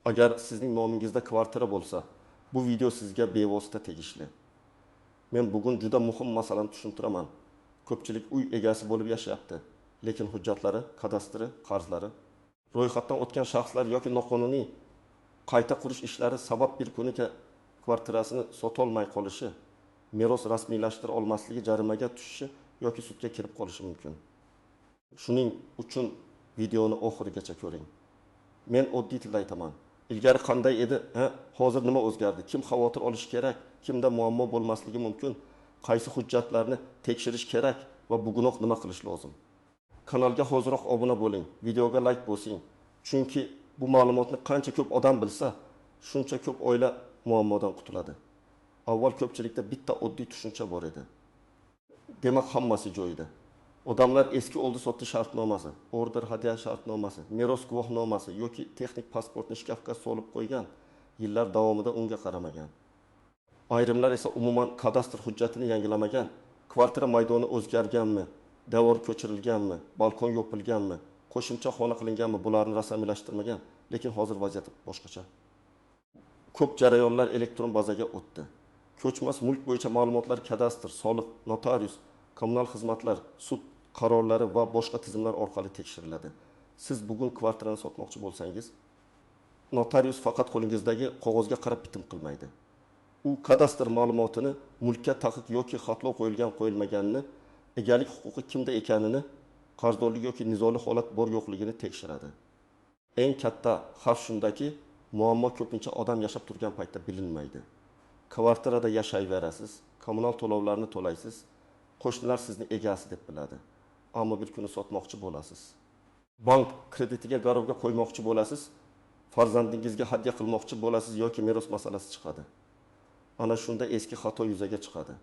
Agar sizning nomingizda kvartira bo'lsa, bu video sizga bevosita tegishli. Men bugun juda muhim masalani tushuntiraman. Ko'pchilik uy egasi bo'lib yashayapti, lekin hujjatlari, kadastri, qarzlari, ro'yxatdan o'tgan shaxslar yoki noqonuniy qayta qurish ishlari sabab bir kuniga kvartirasini sotolmay qolishi, meros rasmiylashtira olmasligi, jarimaga tushishi yoki sudga kirib qolishi mumkin. Shuning uchun videoni oxirigacha ko'ring. Men oddiy tilda aytaman. Ilgari qanday edi, hozir nima o'zgardi? Kim xavotir olish kerak? Kimda muammo bo'lmasligi mumkin? Qaysi hujjatlarni tekshirish kerak va bugunoq nima qilish lozim? Kanalga hoziroq obuna bo'ling, videoga like bosing. Chunki bu ma'lumotni qancha ko'p odam bilsa, shuncha ko'p oila muammodan qutuladi. Avval ko'pchilikda bitta oddiy tushuncha bor edi. Demak, hammasi joyida. Odamlar eski oldi sotdi shartnomasi, order hadya shartnomasi, meros guvohnomasi yoki texnik pasportni shkafga solib qo'ygan, yillar davomida unga qaramagan. Ayrimlar esa umuman kadastr hujjatini yangilamagan, kvartira maydoni o'zgarganmi, devor ko'chirilganmi, balkon yopilganmi, qo'shimcha xona qilinganmi, bularni rasmiylashtirmagan, lekin hozir vaziyat boshqacha. Ko'p jarayonlar elektron bazaga o'tdi. Ko'chmas mulk bo'yicha ma'lumotlar kadastr, soliq, notarius, kommunal xizmatlar, sud qarorlari va boshqa tizimlar orqali tekshiriladi. Siz bugun kvartirani sotmoqchi bo'lsangiz, notarius faqat qo'lingizdagi qog'ozga qarab bitim qilmaydi. U kadastr ma'lumotini, mulkka taqiq yoki xatlov qo'yilmaganini, egalik huquqi kimda ekanini, qarzdorlik yoki nizoli holat bor yo'qligini tekshiradi. Eng katta xavf shundaki, muammo ko'pincha odam yashab turgan paytda bilinmaydi. Kvartirada yashayverasiz, kommunal to'lovlarni to'laysiz, qo'shnilar sizni egasi deb biladi. Ammo bir kuni sotmoqchi bo'lasiz. Bank kreditiga garovga qo'ymoqchi bo'lasiz, farzandingizga hadya qilmoqchi bo'lasiz yoki meros masalasi chiqadi. Ana shunda eski xato yuzaga chiqadi.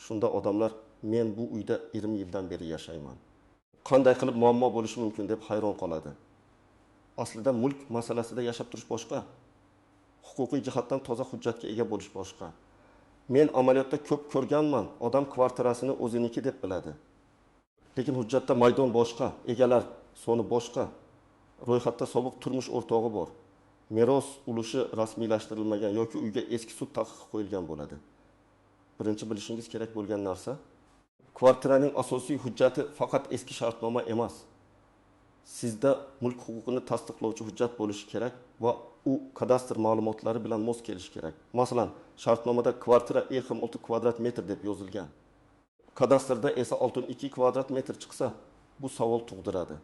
Shunda odamlar, men bu uyda 20 yildan beri yashayman, qanday qilib muammo bo'lishi mumkin deb hayron qoladi. Aslida mulk masalasida yashab turish boshqa, huquqiy jihatdan toza hujjatga ega bo'lish boshqa. Men amaliyotda ko'p ko'rganman, odam kvartirasini o'ziniki deb biladi. Lekin hujjatda maydon boshqa, egalar soni boshqa, ro'yxatda sobiq turmush o'rtog'i bor. Meros ulushi rasmiylashtirilmagan yoki uyga eski sud taqiqi qo'yilgan bo'ladi. Birinchi bilishingiz kerak bo'lgan narsa, kvartiraning asosiy hujjati faqat eski shartnoma emas. Sizda mulk huquqini tasdiqlovchi hujjat bo'lishi kerak va u kadastr ma'lumotlari bilan mos kelishi kerak. Masalan, shartnomada kvartira 6 kvadrat metr deb yozilgan. Kadastrda esa 6.2 kvadrat metr chiqsa, bu savol tug'diradi.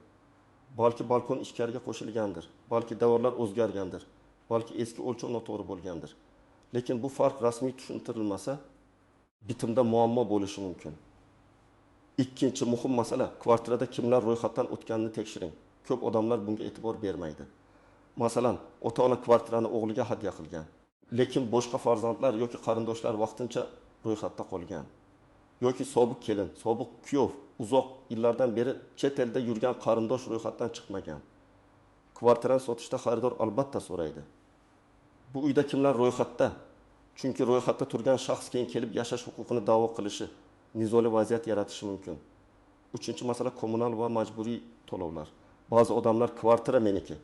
Balki balkon ichkariga qo'shilgandir, balki devorlar o'zgargandir, balki eski o'lchov noto'g'ri bo'lgandir. Lekin bu farq rasmiy tushuntirilmasa, bitimda muammo bo'lishi mumkin. Ikkinchi muhim masala, kvartirada kimlar ro'yxatdan o'tganini tekshiring. Ko'p odamlar bunga e'tibor bermaydi. Masalan, ota-ona kvartirani o'g'liga hadya qilgan, lekin boshqa farzandlar yoki qarindoshlar vaqtincha ro'yxatda qolgan. Yoki sobiq kelin, sobiq kuyov uzoq yillardan beri chet elda yurgan qarindosh ro'yxatdan chiqmagan. Kvartirani sotishda xaridor albatta so'raydi. Bu uyda kimlar ro'yxatda? Chunki ro'yxatda turgan shaxs keyin kelib yashash huquqini da'vo qilishi, nizoli vaziyat yaratishi mumkin. Uchinchi masala, kommunal va majburiy to'lovlar. Ba'zi odamlar kvartira meniki,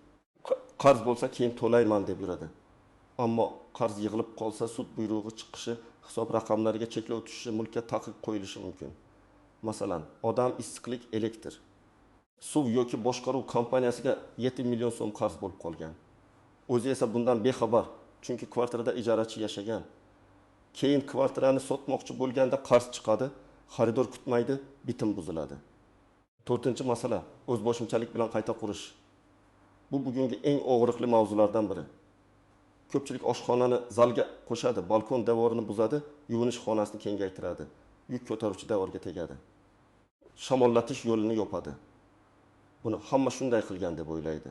qarz bo'lsa keyin to'layman deb yuradi. Ammo qarz yig'ilib qolsa, sud buyrug'i chiqishi, hisob raqamlariga cheklov tushishi, mulkka taqiq qo'yilishi mumkin. Masalan, odam issiqlik, elektr, suv yoki boshqaruv kompaniyasiga 7 million so'm qarz bo'lib qolgan. O'zi esa bundan bexabar, chunki kvartirada ijarachi yashagan. Keyin kvartirani sotmoqchi bo'lganda qarz chiqadi, xaridor kutmaydi, bitim buziladi. To'rtinchi masala, o'zboshimchalik bilan qayta qurish. Bu bugungi eng og'riqli mavzulardan biri. Ko'pchilik oshxonani zalga qo'shadi, balkon devorini buzadi, yuvinish xonasini kengaytiradi, yuk ko'taruvchi devorga tegadi, shamollatish yo'lini yopadi. Buni hamma shunday qilgan deb o'ylaydi.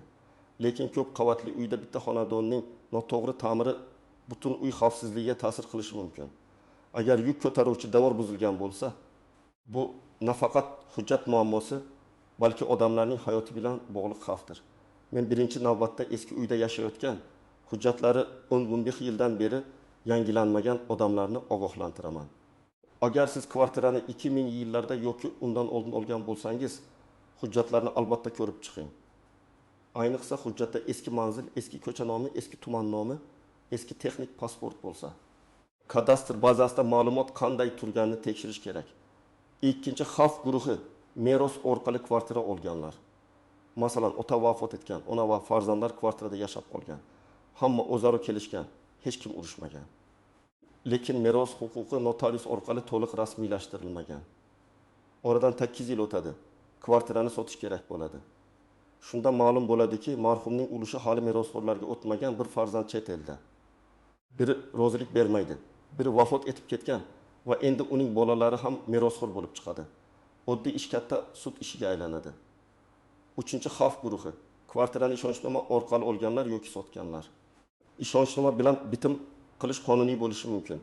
Lekin ko'p qavatli uyda bitta xonadonning noto'g'ri ta'miri butun uy xavfsizligiga ta'sir qilishi mumkin. Agar yuk ko'taruvchi devor buzilgan bo'lsa, bu nafaqat hujjat muammosi, balki odamlarning hayoti bilan bog'liq xavfdir. Men birinchi navbatda eski uyda yashayotgan, hujjatlari 10-15 yildan beri yangilanmagan odamlarni ogohlantiraman. Agar siz kvartirani 2000 yillarda yoki undan oldin olgan bo'lsangiz, hujjatlarni albatta ko'rib chiqing. Ayniqsa hujjatda eski manzil, eski ko'cha nomi, eski tuman nomi, eski texnik pasport bo'lsa. Kadastr bazasida ma'lumot qanday turganini tekshirish kerak. Ikkinchi xavf guruhi meros orqali kvartira olganlar. Masalan, ota vafot etgan, ona va farzandlar kvartirada yashab qolgan. Hamma o'zaro kelishgan, hech kim urushmagan. Lekin meros huquqi notarius orqali to'liq rasmiylashtirilmagan. Oradan 8 yil o'tadi. Kvartirani sotish kerak bo'ladi. Shunda ma'lum bo'ladiki, marhumning ulushi hali merosxo'rlarga o'tmagan bir farzand chet elda. Biri rozilik bermaydi, biri vafot etib ketgan va endi uning bolalari ham merosxo'r bo'lib chiqadi. Oddiy ish katta sud ishiga aylanadi. Uchinchi xavf guruhi kvartirani ishonchnoma orqali olganlar yoki sotganlar. Ishonchnoma bilan bitim qilish qonuniy bo'lishi mumkin,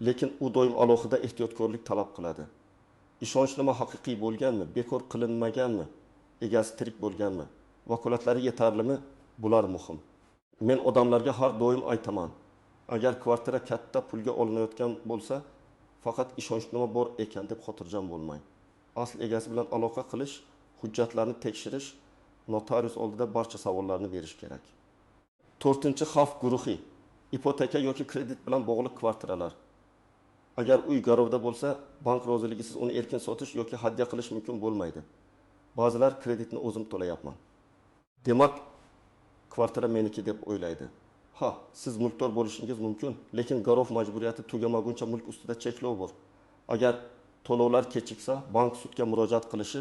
lekin u doim alohida ehtiyotkorlik talab qiladi. Ishonchnoma haqiqiy bo'lganmi, bekor qilinmaganmi, egasi tirik bo'lganmi, vakolatlari yetarlimi? Bular muhim. Men odamlarga har doim aytaman. Agar kvartira katta pulga olinayotgan bo'lsa, faqat ishonchnoma bor ekan deb xotirjam bo'lmang. Asl egasi bilan aloqa qilish, hujjatlarni tekshirish, notarius oldida barcha savollarni berish kerak. 4-xavf guruhi ipoteka yoki kredit bilan bog'liq kvartiralar. Agar uy garovda bo'lsa, bank roziligisiz uni erkin sotish yoki hadya qilish mumkin bo'lmaydi. Ba'zilar kreditni o'zim to'layapman. Demak, kvartira meniki deb o'ylaydi. Ha, siz mulkdor bo'lishingiz mumkin, lekin garov majburiyati tugamaguncha mulk ustida cheklov bor. Agar to'lovlar kechiksa, bank sudga murojaat qilishi,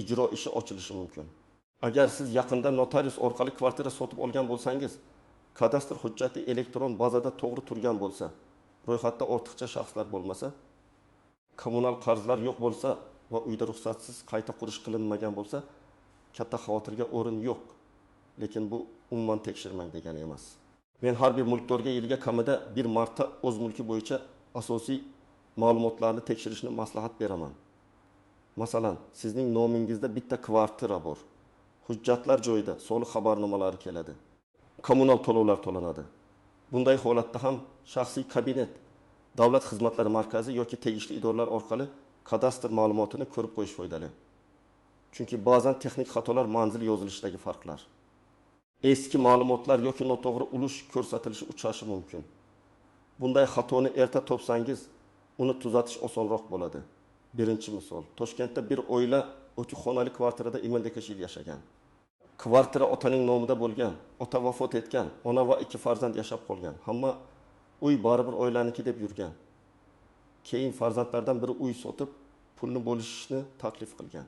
ijro ishi ochilishi mumkin. Agar siz yaqinda notarius orqali kvartira sotib olgan bo'lsangiz, kadastr hujjati elektron bazada to'g'ri turgan bo'lsa, ro'yxatda ortiqcha shaxslar bo'lmasa, kommunal qarzlar yo'q bo'lsa va uyda ruxsatsiz qayta qurish qilinmagan bo'lsa, katta xavotirga o'rin yo'q. Lekin bu umuman tekshirmang degani emas. Men har bir mulkdorga yilga kamida bir marta o'z mulki bo'yicha asosiy ma'lumotlarni tekshirishni maslahat beraman. Masalan, sizning nomingizda bitta kvartira bor. Hujjatlar joyida, soliq xabarnomalari keladi. Kommunal to'lovlar to'lanadi. Bunday holatda ham shaxsiy kabinet, davlat xizmatlari markazi yoki tegishli idoralar orqali kadastr ma'lumotini ko'rib qo'yish foydali. Chunki ba'zan texnik xatolar manzil yozilishidagi farqlar. Eski ma'lumotlar yoki noto'g'ri ulush ko'rsatilishi uchrashi mumkin. Bunday xatoni erta topsangiz, uni tuzatish osonroq bo'ladi. Birinchi misol, Toshkentda bir oila 2 xonali kvartirada 22 yil yashagan. Kvartira otaning nomida bo'lgan, ota vafot etgan, ona va 2 farzand yashab qolgan. Hamma uy baribir oilaniki deb yurgan. Keyin farzandlardan biri uy sotib, pulni bo'lishishni taklif qilgan.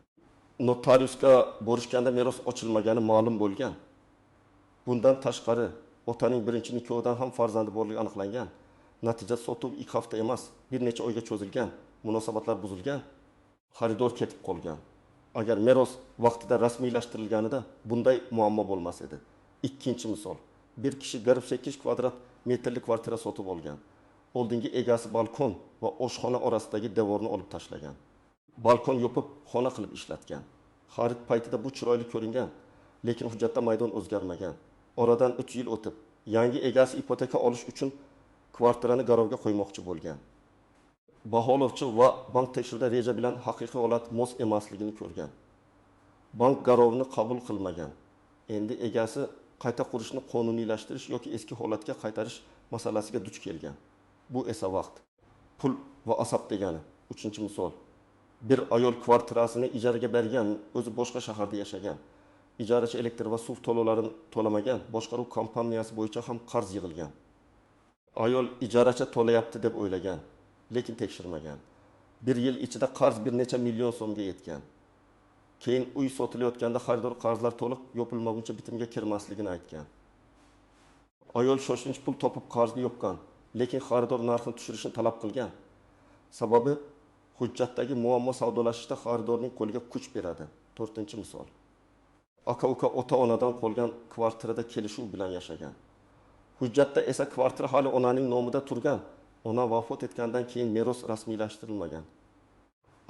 Notariusga borishganda meros ochilmagani ma'lum bo'lgan. Bundan tashqari, otaning birinchi nikohidan ham farzandi borligi aniqlangan. Natija sotuv 2 hafta emas, bir necha oyga cho'zilgan. Munosabatlar buzilgan, xaridor ketib qolgan. Agar meros vaqtida rasmiylashtirilganida bunday muammo bo'lmas edi. Ikkinchi misol, bir kishi 48 kvadrat metrli kvartira sotib olgan. Oldingi egasi balkon va oshxona orasidagi devorni olib tashlagan. Balkon yopib, xona qilib ishlatgan. Xarid paytida bu chiroyli ko'ringan, lekin hujjatda maydon o'zgarmagan. Oradan 3 yil o'tib, yangi egasi ipoteka olish uchun kvartirani garovga qo'ymoqchi bo'lgan. Baholovchi va bank tekshiruvda reja bilan haqiqiy holat mos emasligini ko'rgan. Bank garovni qabul qilmagan. Endi egasi qayta qurishni qonuniylashtirish yoki eski holatga qaytarish masalasiga duch kelgan. Bu esa vaqt, pul va asab degani. 3-misol. Bir ayol kvartirasini ijaraga bergan, o'zi boshqa shaharda yashagan. Ijarachi elektr va suv to'lovlarini to'lamagan, boshqaruv kompaniyasi bo'yicha ham qarz yig'ilgan. Ayol ijarachi to'layapti deb o'ylagan, lekin tekshirmagan. Bir yil ichida qarz bir necha million so'mga yetgan. Keyin uy sotilayotganda xaridor qarzlar to'liq yopilmaguncha bitimga kirmasligini aytgan. Ayol shoshilinch pul topib qarzni yopgan, lekin xaridor narxini tushirishni talab qilgan. Sababi hujjatdagi muammo savdolashishda xaridorning qo'liga kuch beradi. 4-misol. Aka-uka ota-onadan qolgan kvartirada kelishuv bilan yashagan. Hujjatda esa kvartira hali onaning nomida turgan. Ona vafot etgandan keyin meros rasmiylashtirilmagan.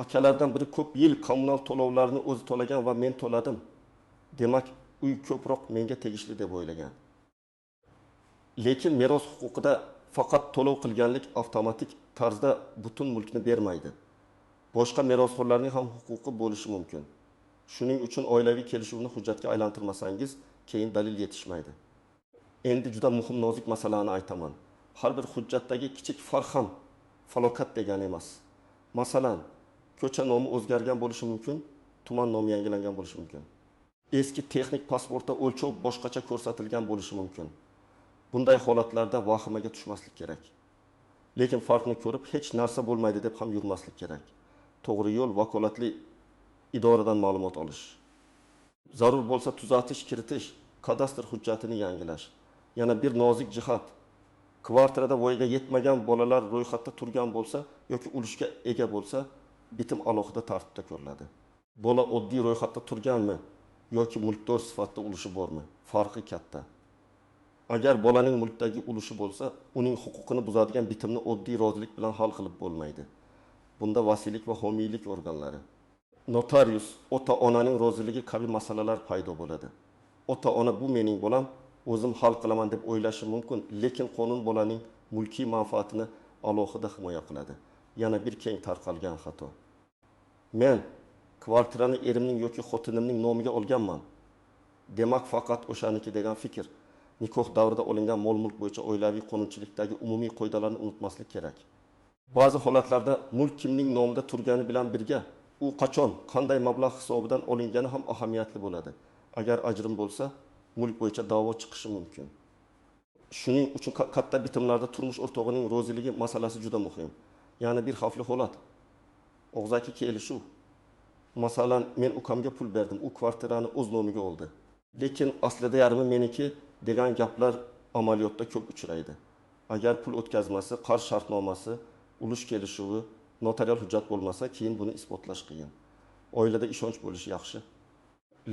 Akalardan biri ko'p yil kommunal to'lovlarini o'zi to'lagan va men to'ladim. Demak, uy ko'proq menga tegishli deb o'ylagan. Lekin meros huquqida faqat to'lov qilganlik avtomatik tarzda butun mulkni bermaydi. Boshqa merosxo'rlarning ham huquqi bo'lishi mumkin. Shuning uchun oilaviy kelishuvni hujjatga aylantirmasangiz, keyin dalil yetishmaydi. Endi juda muhim nozik masalani aytaman. Har bir hujjatdagi kichik farq ham falokat degani emas. Masalan, ko'cha nomi o'zgargan bo'lishi mumkin, tuman nomi yangilangan bo'lishi mumkin. Eski texnik pasportda o'lchov boshqacha ko'rsatilgan bo'lishi mumkin. Bunday holatlarda vahimaga tushmaslik kerak. Lekin farqni ko'rib hech narsa bo'lmaydi deb ham yurmaslik kerak. To'g'ri yo'l vakolatli idoradan ma'lumot olish. Zarur bo'lsa tuzatish, kiritish, kadastr hujjatini yangilash. Yana bir nozik jihat. Kvartirada voyaga yetmagan bolalar ro'yxatda turgan bo'lsa yoki ulushga ega bo'lsa, bitim alohida tartibda ko'riladi. Bola oddiy ro'yxatda turganmi yoki mulkdor sifatida ulushi bormi? Farqi katta. Agar bolaning mulkdagi ulushi bo'lsa, uning huquqini buzadigan bitimni oddiy rozilik bilan hal qilib bo'lmaydi. Bunda vasiylik va homiylik organlari, notarius, ota-onaning roziligi kabi masalalar paydo bo'ladi. Ota-ona bu mening bolam, o'zim hal qilaman deb o'ylashi mumkin, lekin qonun bolaning mulkiy manfaatini alohida himoya qiladi. Yana bir keng tarqalgan xato. Men kvartirani erimning yoki xotinimning nomiga olganman. Demak, faqat o'shaniki degan fikr. Nikoh davrida olingan mol-mulk bo'yicha oilaviy qonunchilikdagi umumiy qoidalarni unutmaslik kerak. Ba'zi holatlarda mulk kimning nomida turgani bilan birga, u qachon, qanday mablag' hisobidan olingani ham ahamiyatli bo'ladi. Agar ajrim bo'lsa, mulk bo'yicha da'vo chiqishi mumkin. Shuning uchun katta bitimlarda turmush o'rtog'ining roziligi masalasi juda muhim. Yana bir xavfli holat. Og'zaki kelishuv. Masalan, men ukamga pul berdim, u kvartirani o'z nomiga oldi. Lekin aslida yarmi meniki degan gaplar amaliyotda ko'p uchraydi. Agar pul o'tkazmasi, qarz shartnomasi, ulush kelishuvi, notarial hujjat bo'lmasa, keyin buni isbotlash qiyin. Oilada ishonch bo'lishi yaxshi.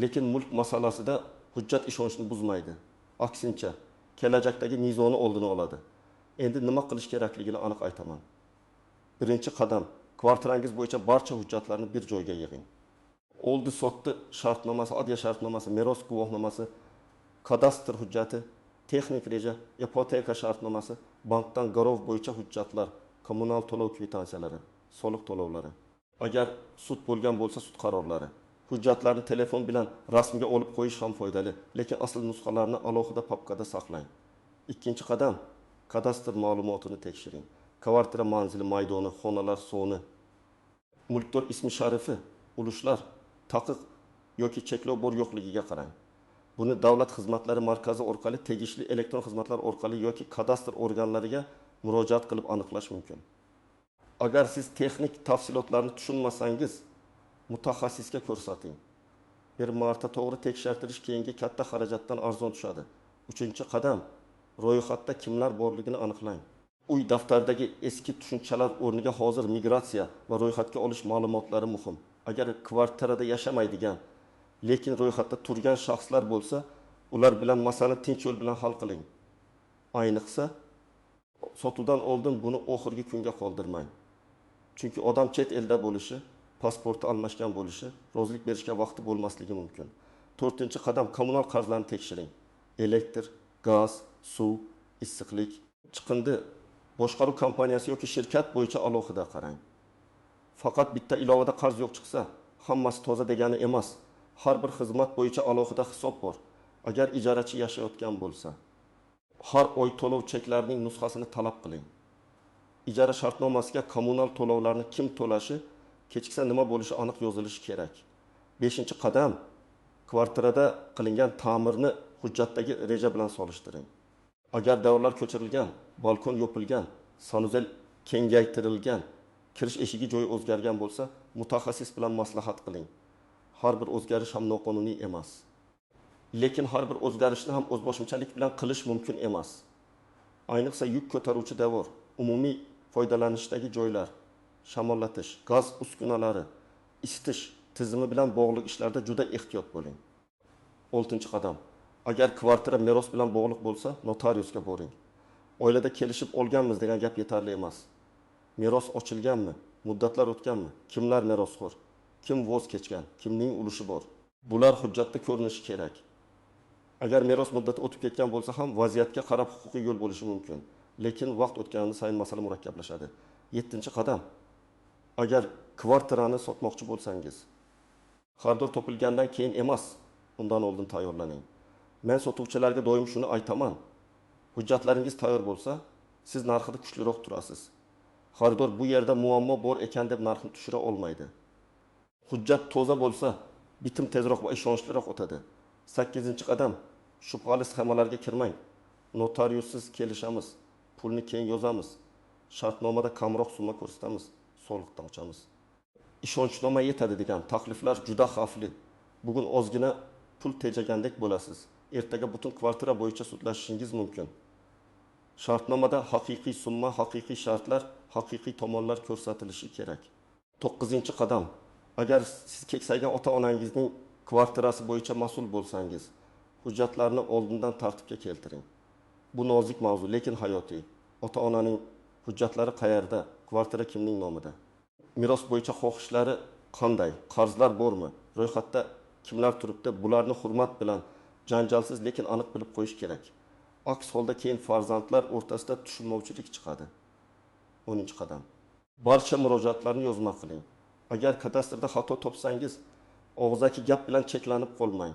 Lekin mulk masalasida hujjat ishonchni buzmaydi. Aksincha, kelajakdagi nizoni oldini oladi. Endi nima qilish kerakligini aniq aytaman. Birinchi qadam, kvartirangiz bo'yicha barcha hujjatlarni bir joyga yig'ing. Oldi sotdi shartnomasi, adliya shartnomasi, meros guvohnomasi, kadastr hujjati, texnik reja, ipoteka shartnomasi, bankdan garov bo'yicha hujjatlar, kommunal to'lov kvitansiyalari, soliq to'lovlari. Agar sud bo'lgan bo'lsa, sud qarorlari. Hujjatlarni telefon bilan rasmga olib qo'yish ham foydali, lekin asl nusxalarini alohida papkada saqlang. Ikkinchi qadam, kadastr ma'lumotini tekshiring. Kvartira manzili, maydoni, xonalar soni, mulkdor ismi sharifi, ulushlar, taqiq yoki cheklov bor yo'qligiga qarang. Buni davlat xizmatlari markazi orqali, tegishli elektron xizmatlar orqali yoki kadastr organlariga murojaat qilib aniqlash mumkin. Agar siz texnik tafsilotlarni tushunmasangiz, mutaxassisga ko'rsating. Bir marta to'g'ri tekshirtirish keyingi katta xarajatdan arzon tushadi. Uchinchi qadam, ro'yxatda kimlar borligini aniqlang. Uy daftaridagi eski tushunchalar o'rniga hozir migratsiya va ro'yxatga olish ma'lumotlari muhim. Agar kvartirada yashamaydigan, lekin ro'yxatda turgan shaxslar bo'lsa, ular bilan masalani tinch yo'l bilan hal qiling. Ayniqsa, sotuvdan oldin buni oxirgi kunga qoldirmang. Chunki odam chet elda bo'lishi, pasporti almashgan bo'lishi, rozilik berishga vaqti bo'lmasligi mumkin. 4-qadam, kommunal qarzlarni tekshiring. Elektr, gaz, suv, issiqlik, chiqindi, boshqaruv kompaniyasi yoki shirkat bo'yicha alohida qarang. Faqat bitta ilovada qarz yo'q chiqsa, hammasi toza degani emas. Har bir xizmat bo'yicha alohida hisob bor. Agar ijarachi yashayotgan bo'lsa, har oy to'lov cheklarining nusxasini talab qiling. Ijara shartnomasiga kommunal to'lovlarni kim to'lashi, kechiksa nima bo'lishi aniq yozilishi kerak. 5-qadam, kvartirada qilingan ta'mirni hujjatdagi reja bilan solishtiring. Agar davrlar ko'chirilgan, balkon yopilgan, sanuzel kengaytirilgan, kirish eshigi joyi o'zgargan bo'lsa, mutaxassis bilan maslahat qiling. Har bir o'zgarish ham noqonuniy emas. Lekin har bir o'zgarishni ham o'zboshimchalik bilan qilish mumkin emas. Ayniqsa yuk ko'taruvchi devor, umumiy foydalanishdagi joylar, shamollatish, gaz uskunalari, isitish tizimi bilan bog'liq ishlarda juda ehtiyot bo'ling. 6-qadam. Agar kvartira meros bilan bog'liq bo'lsa, notariusga boring. Oilada kelishib olganmiz degan gap yetarli emas. Meros ochilganmi? Muddatlar o'tganmi? Kimlar merosxo'r? Kim voz kechgan? Kimning ulushi bor? Bular hujjatda ko'rinishi kerak. Agar meros muddati o'tib ketgan bo'lsa ham vaziyatga qarab huquqiy yo'l bo'lishi mumkin. Lekin vaqt o'tgani sayin masala murakkablashadi. 7-qadam. Agar kvartirani sotmoqchi bo'lsangiz, xaridor topilgandan keyin emas, undan oldin tayyorlaning. Men sotuvchilarga doim shuni aytaman. Hujjatlaringiz tayyor bo'lsa, siz narxida kuchliroq turasiz. Xaridor bu yerda muammo bor ekan deb narxni tushira olmaydi. Hujjat toza bo'lsa, bitim tezroq va ishonchliroq o'tadi. 8-qadam, shubhali sxemalarga kirmang. Notariussiz kelishamiz, pulni keyin yozamiz. Shartnomada kamroq summa ko'rsatamiz, soliqdan ochamiz. Ishonchnoma yetadi degan takliflar juda xavfli. Bugun ozgina pul tejagandek bo'lasiz. Ertaga butun kvartira bo'yicha sudlashishingiz mumkin. Shartnomada haqiqiy summa, haqiqiy shartlar, haqiqiy tomonlar ko'rsatilishi kerak. 9-qadam. Agar siz keksaygan ota-onangizning kvartirasi bo'yicha mas'ul bo'lsangiz, hujjatlarni oldindan tartibga keltiring. Bu nozik mavzu, lekin hayotiy. Ota-onaning hujjatlari qayerda? Kvartira kimning nomida? Miros bo'yicha xohishlari qanday? Qarzlar bormi? Ro'yxatda kimlar turibdi? Bularni hurmat bilan, janjalsiz lekin aniq bilib qo'yish kerak. Aks holda keyin farzandlar o'rtasida tushunmovchilik chiqadi. 10-qadam. Barcha murojaatlarni yozma qiling. Agar kadastrda xato topsangiz, og'zaki gap bilan cheklanib qolmang.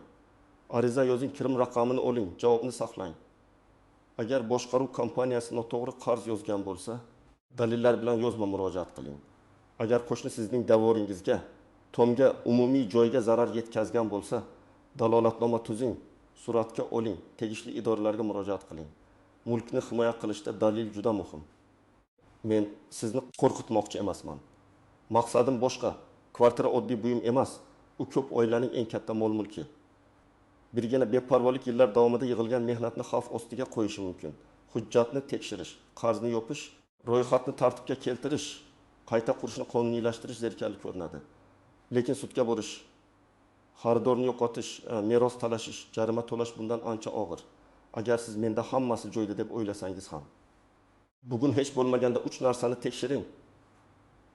Ariza yozing, kirim raqamini oling, javobni saqlang. Agar boshqaruv kompaniyasi noto'g'ri qarz yozgan bo'lsa, dalillar bilan yozma murojaat qiling. Agar qo'shni sizning davoringizga, tomga, umumiy joyga zarar yetkazgan bo'lsa, dalolatnoma tuzing, suratga oling, tegishli idoralarga murojaat qiling. Mulkni himoya qilishda dalil juda muhim. Men sizni qo'rqitmoqchi emasman. Maqsadim boshqa. Kvartira oddiy buyum emas, u ko'p oilaning eng katta mol-mulki. Birgina beparvolik yillar davomida yig'ilgan mehnatni xavf ostiga qo'yishi mumkin. Hujjatni tekshirish, qarzni yopish, ro'yxatni tartibga keltirish, qayta qurishni qonuniylashtirish zerikarli ko'rinadi. Lekin sudga borish, xaridorni yo'qotish, meros talashish, jarima to'lash bundan ancha og'ir. Agar siz menda hammasi joyida deb o'ylasangiz ham. Bugun hech bo'lmaganda 3 narsani tekshiring.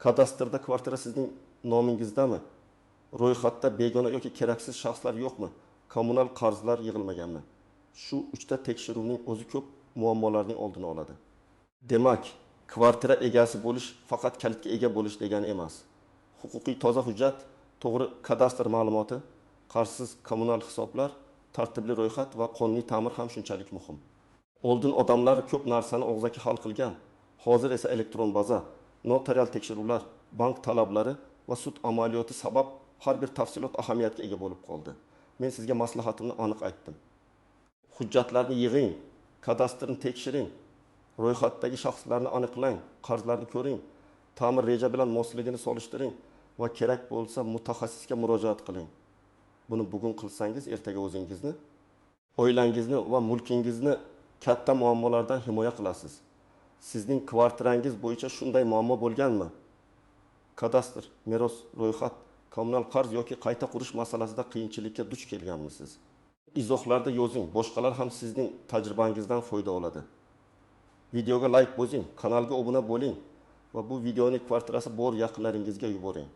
Kadastrda kvartira sizning nomingizdami? Ro'yxatda begona yoki keraksiz shaxslar yo'qmi? Kommunal qarzlar yig'ilmaganmi? Shu 3 ta tekshiruvning o'zi ko'p muammolarning oldini oladi. Demak, kvartira egasi bo'lish faqat kalitga ega bo'lish degani emas. Huquqiy toza hujjat, to'g'ri kadastr ma'lumoti, qarzsiz kommunal hisoblar, tartibli ro'yxat va qonuniy ta'mir ham shunchalik muhim. Oldin odamlar ko'p narsani og'zaki hal qilgan. Hozir esa elektron baza, notarial tekshiruvlar, bank talablari va sud amaliyoti sabab har bir tafsilot ahamiyatga ega bo'lib qoldi. Men sizga maslahatimni aniq aytdim. Hujjatlarni yig'ing, kadastrni tekshiring, ro'yxatdagi shaxslarni aniqlang, qarzlarni ko'ring, ta'mir reja bilan mosligini solishtiring va kerak bo'lsa mutaxassisga murojaat qiling. Buni bugun qilsangiz, ertaga o'zingizni, oilangizni va mulkingizni katta muammolardan himoya qilasiz. Sizning kvartirangiz bo'yicha shunday muammo bo'lganmi? Kadastr, meros, ro'yxat, kommunal qarz yoki qayta qurish masalasida qiyinchilikka duch kelganmisiz? Izohlarda yozing, boshqalar ham sizning tajribangizdan foyda oladi. Videoga like bosing, kanalga obuna bo'ling va bu videoning kvartirasi bor yaqinlaringizga yuboring.